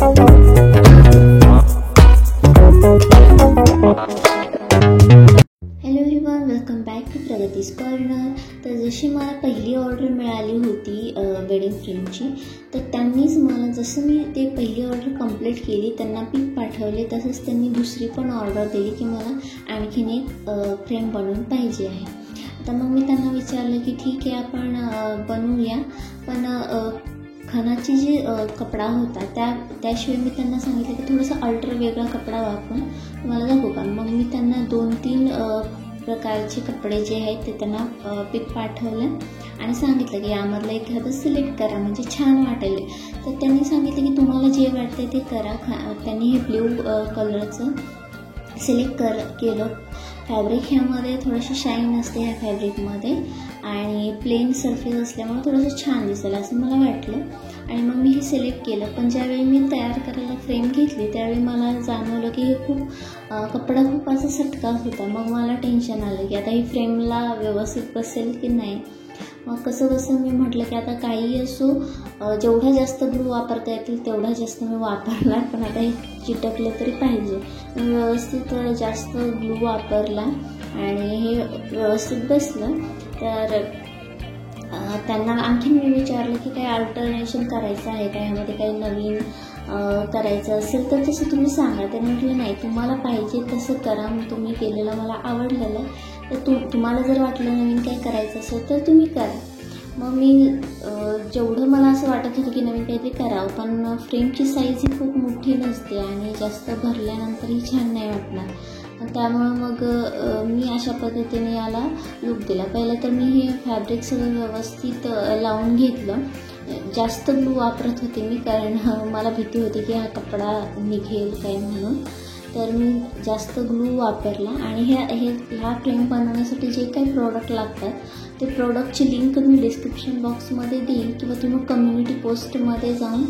Hello everyone, welcome back to Pragati's corner. तर जशी मला पहिली ऑर्डर मिळाली होती वेडिंग फ्रेमची, तर त्यांनीच मला जसं मी ते पहिली ऑर्डर कंप्लीट केली, त्यांना पिक पाठवले, तसंच त्यांनी दुसरी पण ऑर्डर दिली की मला आणखीन एक फ्रेम बनवून पाहिजे आहे. तर मग मी त्यांना विचारलं की ठीक आहे, आपण बनवूया, पण खणाची जी कपडा होता त्याशिवाय मी त्यांना सांगितलं की थोडंसं अल्टर वेगळा कपडा वापरून तुम्हाला दाखवू का. मग मी त्यांना 2-3 प्रकारचे कपडे जे आहेत ते त्यांना पिक पाठवलं आणि सांगितलं की यामधलं एखादं सिलेक्ट करा, म्हणजे छान वाटेल. तर त्यांनी सांगितलं की तुम्हाला जे वाटतं ते करा. त्यांनी हे ब्ल्यू कलरचं सिलेक्ट केलं फॅब्रिक. ह्यामध्ये थोडीशी शाईन असते ह्या फॅब्रिकमध्ये आणि प्लेन सरफेस असल्यामुळे थोडंसं छान दिसेल असं मला वाटलं आणि मग मी हे सिलेक्ट केलं. पण ज्यावेळी मी तयार करायला फ्रेम घेतली त्यावेळी मला जाणवलं की हे कपडा खूप असा सटकाच होता. मग मला टेन्शन आलं की आता ही फ्रेमला व्यवस्थित बसेल की नाही. मग कसं मी म्हटलं की आता काही असो, जेवढा जास्त ग्लू वापरता येतील तेवढा जास्त मी वापरणार, पण आता हे चिटकलं तरी पाहिजे. मी व्यवस्थित जास्त ग्लू वापरला आणि हे व्यवस्थित बसलं. तर त्यांना आणखीन मी विचारलं की काही अल्टरनेशन करायचं आहे का, ह्यामध्ये काही नवीन करायचं असेल तर तसं तुम्ही सांगा. ते म्हटलं नाही, तुम्हाला पाहिजे तसं करा, तुम्ही केलेलं मला आवडलेलं आहे, तर तुम्हाला जर वाटलं नवीन काही करायचं असेल तर तुम्ही करा. मग मी जेवढं मला असं वाटत होतं की नवीन काहीतरी करावं, पण फ्रेमची साईज ही खूप मोठी नसते आणि जास्त भरल्यानंतरही छान नाही वाटणार. त्यामुळं मग मी अशा पद्धतीने याला लूक दिला. पहिलं तर मी हे फॅब्रिक सगळं व्यवस्थित लावून घेतलं. जास्त ग्लू वापरत होते मी, कारण मला भीती होती की हा कपडा निघेल काय म्हणून. तर मी जास्त ग्लू वापरला आणि ह्या फ्रेम बनवण्यासाठी जे काही प्रोडक्ट लागतात ते प्रोडक्टची लिंक मी डिस्क्रिप्शन बॉक्समध्ये देईन किंवा तुम्ही कम्युनिटी पोस्टमध्ये जाऊन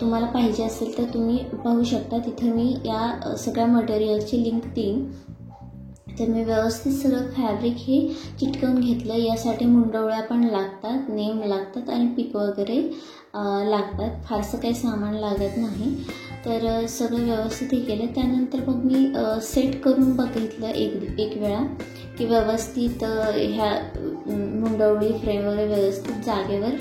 तुम्हाला पाहिजे असेल तर तुम्ही पाहू शकता. तिथे मी या सगळ्या मटेरियलची लिंक देईन. तर मी व्यवस्थित सगळं फॅब्रिक हे चिटकवून घेतलं. यासाठी मुंडवळ्या पण लागतात, नेम लागतात आणि पिक वगैरे लागतात. फारसं काही सामान लागत नाही. तर सगळं व्यवस्थित हे केलं. त्यानंतर मग मी सेट करून बघितलं एक वेळा की व्यवस्थित ह्या मुंडवळी फ्रेम वगैरे व्यवस्थित जागेवर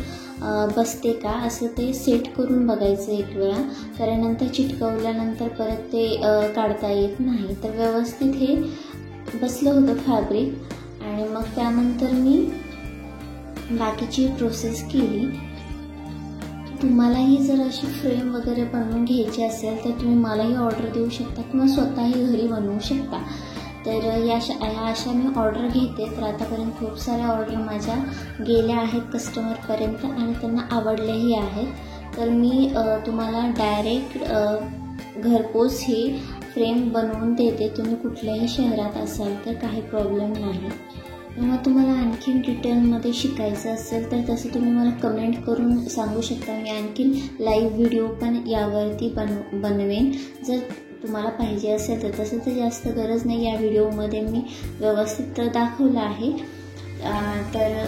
बसते का, असं ते सेट करून बघायचं एक वेळा, कारण नंतर चिटकवल्यानंतर परत ते काढता येत नाही. तर व्यवस्थित हे बसलं होतं फॅब्रिक आणि मग त्यानंतर मी बाकीची प्रोसेस केली. तुम्हालाही जर अशी फ्रेम वगैरे बनवून घ्यायची असेल तर तुम्ही मलाही ऑर्डर देऊ शकता किंवा स्वतःही घरी बनवू शकता. तर ह्या अशा मी ऑर्डर घेते. तर आतापर्यंत खूप साऱ्या ऑर्डर माझ्या गेल्या आहेत कस्टमरपर्यंत आणि त्यांना आवडल्याही आहेत. तर मी तुम्हाला डायरेक्ट घरपोच ही फ्रेम बनवून देते. तुम्ही कुठल्याही शहरात असाल तर काही प्रॉब्लेम नाही. किंवा तुम्हाला आणखीन डिटेलमध्ये शिकायचं असेल तर तसं तुम्ही मला कमेंट करून सांगू शकता. मी आणखीन लाईव्ह व्हिडिओ पण यावरती बनवेन जर तुम्हाला पाहिजे असेल तर. तसं तर जास्त गरज नाही, या व्हिडिओमध्ये मी व्यवस्थित दाखवलं आहे. तर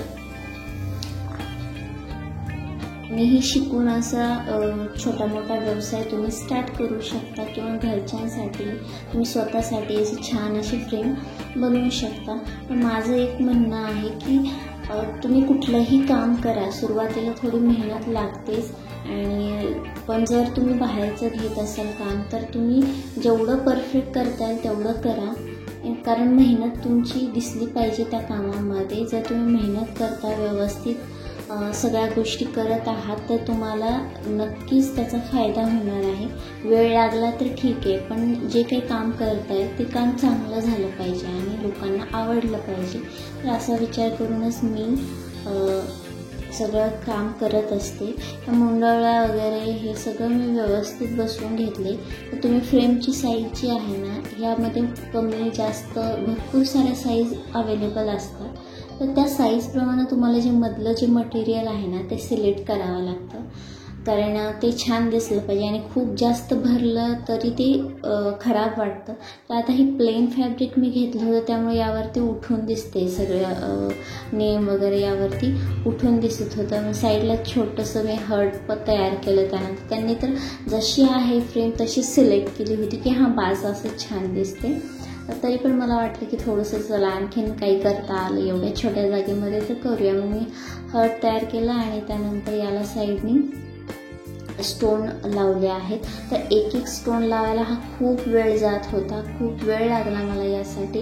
मीही शिकून असा छोटा मोठा व्यवसाय तुम्ही स्टार्ट करू शकता किंवा घरच्यांसाठी तुम्ही स्वतःसाठी अशी छान अशी फ्रेम बनवू शकता. पण माझं एक म्हणणं आहे की तुम्ही कुठलंही काम करा, सुरुवातीला थोडी मेहनत लागतेच, आणि पण जर तुम्ही बाहेरचं घेत असाल काम तर तुम्ही जेवढं परफेक्ट करता येईल तेवढं करा, कारण मेहनत तुमची दिसली पाहिजे त्या कामामध्ये. जर तुम्ही मेहनत करता, व्यवस्थित सगळ्या गोष्टी करत आहात तर तुम्हाला नक्कीच त्याचा फायदा होणार आहे. वेळ लागला तर ठीक आहे, पण जे काही काम करताय ते काम चांगलं झालं पाहिजे आणि लोकांना आवडलं पाहिजे. तर असा विचार करूनच मी सगळं काम करत असते. त्या मुंडवळ्या वगैरे हे सगळं मी व्यवस्थित बसवून घेतले. तर तुम्ही फ्रेमची साईज जी आहे ना, ह्यामध्ये कमी जास्त भरपूर साऱ्या साईज अवेलेबल असतात. तर त्या साईजप्रमाणे तुम्हाला जे मधलं जे मटेरियल आहे ना ते सिलेक्ट करावं लागतं. कारण ते छान दिसलं पाहिजे आणि खूप जास्त भरलं तरी ते खराब वाटतं. तर आता ही प्लेन फॅब्रिक मी घेतलं होतं, त्यामुळे यावरती उठून दिसते सगळं नेम वगैरे यावरती उठून दिसत होतं. मग साईडला छोटंसं मी हर्ट तयार केलं. त्यानंतर त्यांनी तर जशी आहे फ्रेम तशी सिलेक्ट केली होती की हां बाज असं छान दिसते. तरी पण मला वाटलं की थोडंसं चला आणखीन काही करता आलं एवढ्या छोट्या जागेमध्ये तर करूया. मग मी हर्ट तयार केला आणि त्यानंतर याला साईडनी स्टोन लावले आहेत. तर एक एक स्टोन लावायला हा खूप वेळ जात होता, खूप वेळ लागला मला यासाठी.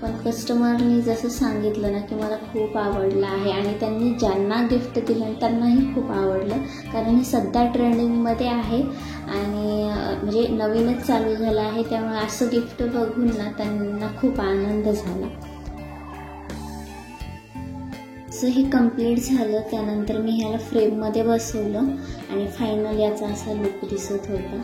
पण कस्टमरनी जसं सांगितलं ना की मला खूप आवडलं आहे आणि त्यांनी ज्यांना गिफ्ट दिलं त्यांनाही खूप आवडलं. कारण हे सध्या ट्रेंडिंगमध्ये आहे आणि म्हणजे नवीनच चालू झालं आहे, त्यामुळे असं गिफ्ट बघून ना त्यांना खूप आनंद झाला. असं हे कंप्लीट झालं. त्यानंतर मी ह्याला फ्रेममध्ये बसवलं आणि फायनल याचा असा लुक दिसत होता.